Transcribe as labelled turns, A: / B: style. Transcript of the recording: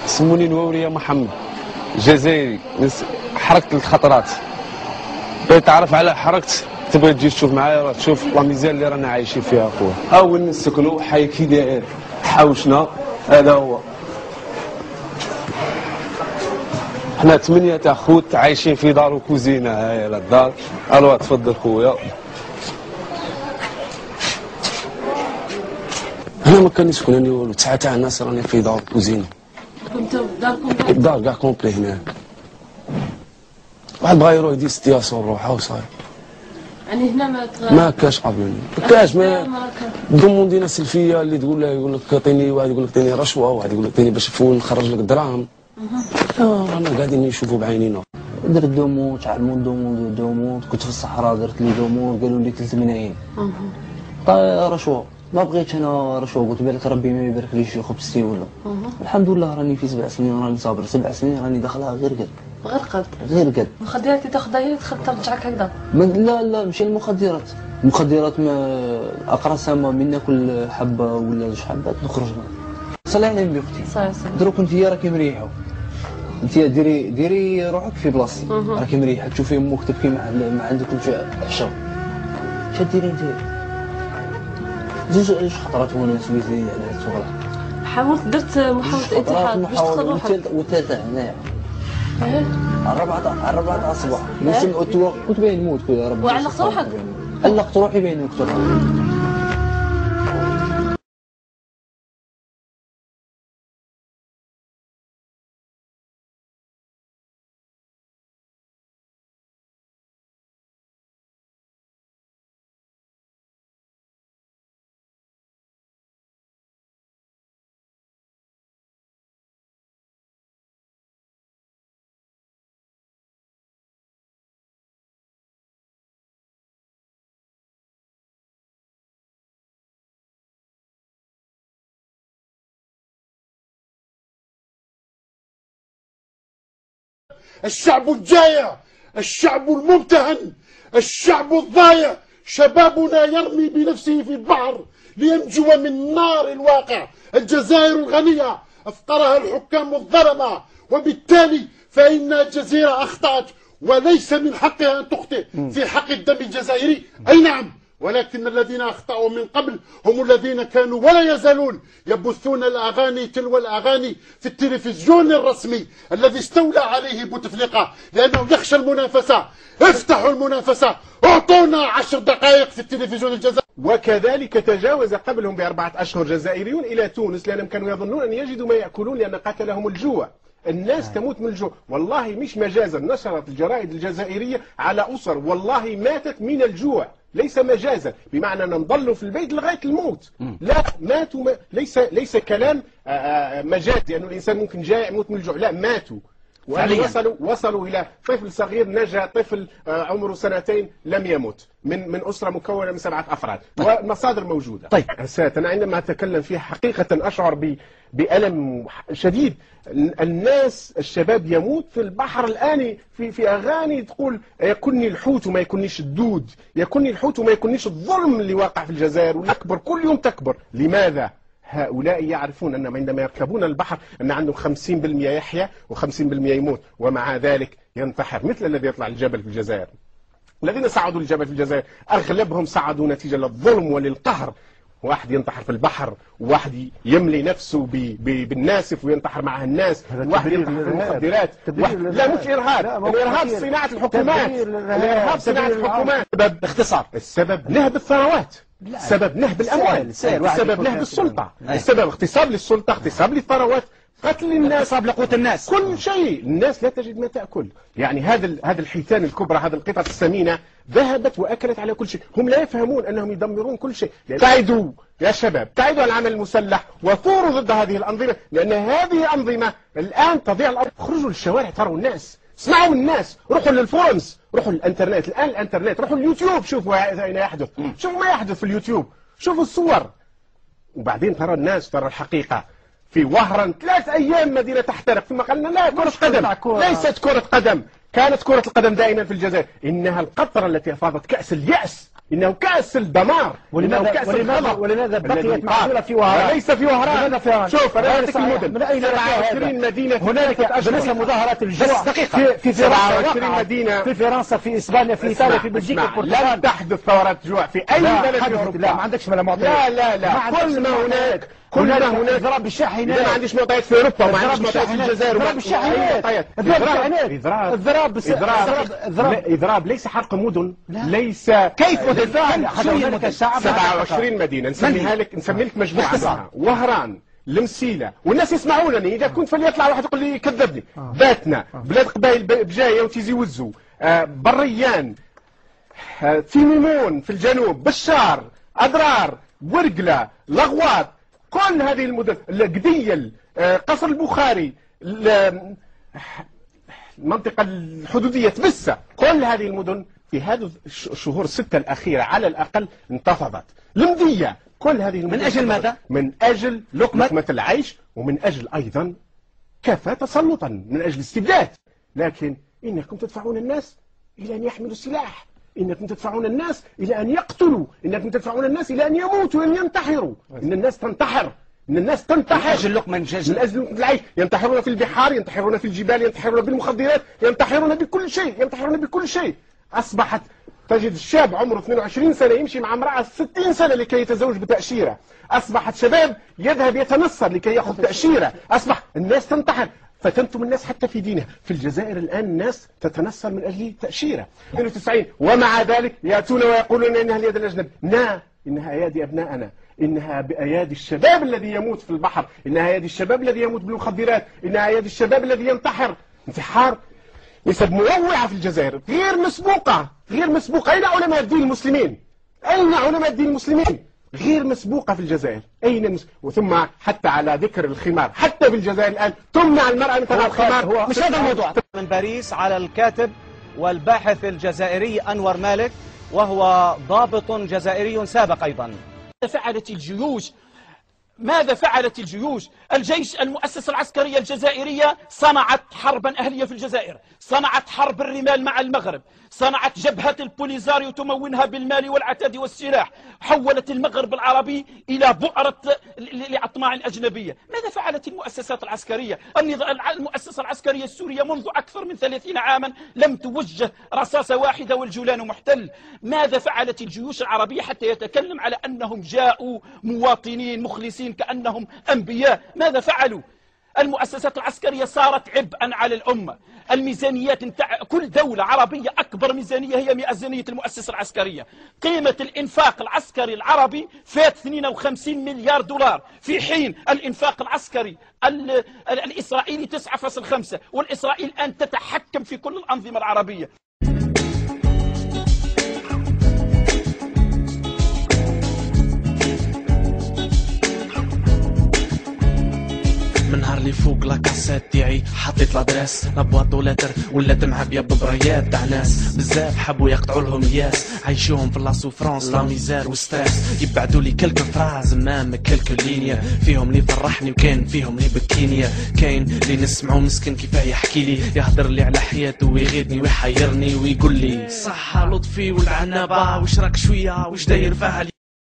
A: سموني نواوري محمد، جزائري، حركت 3 خطرات. بغيت تعرف على حركت، تبغي تجي تشوف معايا، راه تشوف لا ميزان اللي رانا عايشين فيها اخويا. ها هو وين نسكنوا، حي كي داير، حوشنا هذا هو. حنا 8 تاع خوت عايشين في دار وكوزينه. هاي لا الدار. الو تفضل خويا. انا ما كنسكن اني والو، 9 تاع الناس راني في دار وكوزينه.
B: كنتو داركم؟
A: الدار كاع كومبلي هنا. واحد بغا يروح يدي ستياسون روحه وصاي.
B: يعني هنا
A: ما كاش قبل، ما كاش. ما دوموندينا سلفيه اللي تقول له، يقول لك عطيني، واحد يقول لك عطيني رشوه، واحد يقول لك عطيني باش فون نخرج لك دراهم. رانا قاعدين نشوفوا بعينينا.
C: درت دومون، تعلموا دومون، كنت في الصحراء درت لي دومون، قالوا لي 3 ملايين. رشوه، ما بغيتش انا رشوه، قلت بالك ربي ما يباركليش خبزتي ولا. الحمد لله راني في 7 سنين راني صابر، 7 سنين راني داخلها غير قد. غير قد.
B: المخدرات اللي تاخذها هي ترجعك هكذا؟
C: لا ماشي المخدرات. المخدرات ما اقرصها، ما من ناكل حبه ولا 2 حبات نخرج. صلي على النبي اختي.
B: صلي على السلام.
C: دروك انت راكي مريحه، انت ديري روحك في بلاصتي، راكي مريحه، تشوفي امك تبكي مع عندك عشا. اش ديري انت؟ زوج خطرات وانا سويت لي على الصغرى.
B: حاولت درت محاولة انتحار باش تخرج روحك.
C: والثالثة هنايا. الرابعة الصباح نسمعوا التواق، كنت باين نموت كذا. ربي
B: وعلقت روحك؟
C: علقت روحي باين نقتل.
D: الشعب الجائع، الشعب الممتهن، الشعب الضايع، شبابنا يرمي بنفسه في البحر لينجو من نار الواقع. الجزائر الغنية افقرها الحكام الظلمة، وبالتالي فإن الجزيرة أخطأت، وليس من حقها أن تخطئ في حق الدم الجزائري. أي نعم، ولكن الذين أخطأوا من قبل هم الذين كانوا ولا يزالون يبثون الأغاني تلو الأغاني في التلفزيون الرسمي الذي استولى عليه بوتفليقة، لأنه يخشى المنافسة. افتحوا المنافسة، اعطونا 10 دقائق في التلفزيون الجزائري.
E: وكذلك تجاوز قبلهم ب4 أشهر جزائريون إلى تونس، لأنهم كانوا يظنون أن يجدوا ما يأكلون لأن قتلهم الجوع. الناس تموت من الجوع، والله مش مجازا. نشرت الجرائد الجزائرية على أسر والله ماتت من الجوع، ليس مجازا، بمعنى أن نضلوا في البيت لغاية الموت. لا، ماتوا. ليس كلام مجاز، لأنه الإنسان ممكن جائع يموت من الجوع، لا، ماتوا. وصلوا إلى طفل صغير نجا، طفل عمره 2 سنين لم يمت من أسرة مكونة من 7 أفراد، والمصادر موجودة.
C: طيب
E: أنا عندما أتكلم فيها حقيقة أشعر بألم شديد. الناس، الشباب يموت في البحر الآن، في أغاني تقول يكني الحوت وما يكنيش الدود، يكني الحوت وما يكنيش الظلم اللي واقع في الجزائر والأكبر، كل يوم تكبر. لماذا؟ هؤلاء يعرفون أن عندما يركبون البحر أن عندهم 50% يحيا و50% يموت، ومع ذلك ينتحر، مثل الذي يطلع الجبل في الجزائر. الذين صعدوا الجبل في الجزائر أغلبهم صعدوا نتيجة للظلم وللقهر. واحد ينتحر في البحر، وواحد يملي نفسه بالناسف وينتحر معه الناس، واحد ينتحر في المخدرات. لا، مش إرهاب، الإرهاب صناعة الحكومات، الإرهاب صناعة الحكومات.
C: باختصار
E: السبب نهب الثروات، السبب نهب الأموال، السبب نهب السلطة، السبب اغتصاب للسلطة، اغتصاب للثروات، قتل الناس،
C: اغتصاب لقوت الناس،
E: كل شيء. الناس لا تجد ما تأكل. يعني هذا الحيتان الكبرى، هذه القطط السمينة ذهبت وأكلت على كل شيء. هم لا يفهمون أنهم يدمرون كل شيء. ابتعدوا يا شباب، ابتعدوا عن العمل المسلح وثوروا ضد هذه الأنظمة، لأن هذه الأنظمة الآن تضيع الأرض. خرجوا للشوارع، تروا الناس، اسمعوا من الناس، روحوا للفورمز، روحوا للإنترنت. الآن الإنترنت، روحوا اليوتيوب، شوفوا أين يحدث، شوفوا ما يحدث في اليوتيوب، شوفوا الصور، وبعدين ترى الناس، ترى الحقيقة. في وهران 3 أيام مدينة تحترق، ثم قالنا لا، كرة قدم، ليست كرة قدم. كانت كرة القدم دائما في الجزائر إنها القطرة التي أفاضت كأس اليأس انه كاس الدمار، انه كاس الغضب.
F: ولماذا بقيت معزولة في وهران؟
E: وليس في وهران.
F: لماذا في وهران؟
E: شوف انا اعطيك المدن.
F: من اين
E: 27 مدينه
F: هنالك بالنسبة مظاهرات الجوع في
E: 27 مدينه
F: في فرنسا، في اسبانيا، في ايطاليا، في بلجيكا، في البرتغال.
E: لم تحدث ثورات جوع في اي بلد في اوروبا.
F: لا ما عندكش معطيات.
E: لا كل ما هناك
F: اضراب بالشاحنات.
E: اذا ما عنديش معطيات في اوروبا وما عنديش معطيات في الجزائر.
F: اضراب بالشاحنات.
E: اضراب ليس حرق مدن. ليس كيف مدن؟ 27 مدينه نسميها لك، نسمي لك مجموعه: وهران، المسيله، والناس يسمعونني. اذا كنت فليطلع واحد يقول لي كذبني. باتنا، بلاد قبائل بجايه وتيزي وزو، بريان، تيميمون في الجنوب، بشار، أدرار، ورقلة، لغواط، كل هذه المدن، قديل، قصر البخاري، المنطقة الحدودية تبسة، كل هذه المدن في هذه الشهور الستة الأخيرة على الأقل انتفضت. المدية، كل هذه المدن.
F: من أجل ماذا؟
E: من أجل لقمة العيش، ومن أجل أيضا كفى تسلطا، من أجل استبداد. لكن إنكم تدفعون الناس إلى أن يحملوا السلاح، إنكم تدفعون الناس إلى أن يقتلوا، إنكم تدفعون الناس إلى أن يموتوا وأن ينتحروا. إن الناس تنتحر، إن الناس تنتحر
F: من أجل لقمة العيش.
E: من أجل لقمة العيش. ينتحرون في البحار، ينتحرون في الجبال، ينتحرون بالمخدرات، ينتحرون بكل شيء، ينتحرون بكل شيء. أصبحت تجد الشاب عمره 22 سنة يمشي مع امرأة 60 سنة لكي يتزوج بتأشيرة. أصبحت شباب يذهب يتنصر لكي يأخذ تأشيرة. أصبح الناس تنتحر، فتنتم الناس حتى في دينها. في الجزائر الآن الناس تتنصر من أجل تأشيرة 92، ومع ذلك يأتون ويقولون إنها اليد الأجنبي. لا، إنها أيادي أبنائنا، إنها بأيادي الشباب الذي يموت في البحر، إنها أيادي الشباب الذي يموت بالمخدرات، إنها أيادي الشباب الذي ينتحر انتحار نسب موعة في الجزائر غير مسبوقة، غير مسبوقة. أين علماء الدين المسلمين؟ أين علماء الدين المسلمين؟ غير مسبوقة في الجزائر. أين وثم حتى على ذكر الخمار، حتى في الجزائر الآن تمنع المرأة من تلبس الخمار.
F: مش هذا الموضوع.
G: من باريس على الكاتب والباحث الجزائري أنور مالك، وهو ضابط جزائري سابق أيضا.
H: فعلت الجيوش؟ ماذا فعلت الجيوش؟ الجيش، المؤسسة العسكرية الجزائرية صنعت حربا أهلية في الجزائر، صنعت حرب الرمال مع المغرب، صنعت جبهة البوليزاريو تمونها بالمال والعتاد والسلاح، حولت المغرب العربي إلى بؤرة لأطماع الأجنبية. ماذا فعلت المؤسسات العسكرية؟ المؤسسة العسكرية السورية منذ أكثر من 30 عاما لم توجه رصاصة واحدة والجولان محتل. ماذا فعلت الجيوش العربية حتى يتكلم على أنهم جاءوا مواطنين مخلصين كأنهم أنبياء؟ ماذا فعلوا؟ المؤسسات العسكرية صارت عبئا على الأمة. الميزانيات كل دولة عربية أكبر ميزانية هي ميزانية المؤسسة العسكرية. قيمة الإنفاق العسكري العربي فات 52 مليار دولار، في حين الإنفاق العسكري الإسرائيلي 9.5، والإسرائيل الآن تتحكم في كل الأنظمة العربية.
I: من نهار اللي فوق لاكاسيت تاعي حطيت لادريس لابواطو لاتر ولات معبيه ببريات تاع ناس بزاف حبوا يقطعوا لهم ياس، عايشوهم في لا سوفرونس لا ميزار وستريس، يبعدوا لي كلك فراز مام كلك لينيا، فيهم اللي فرحني وكاين فيهم اللي بكيني، كاين اللي نسمعو مسكن كيفاه يحكي لي، يهضر لي على حياته ويغيظني ويحيرني ويقول لي صحة لطفي والعنبه واش راك شويه واش داير فيها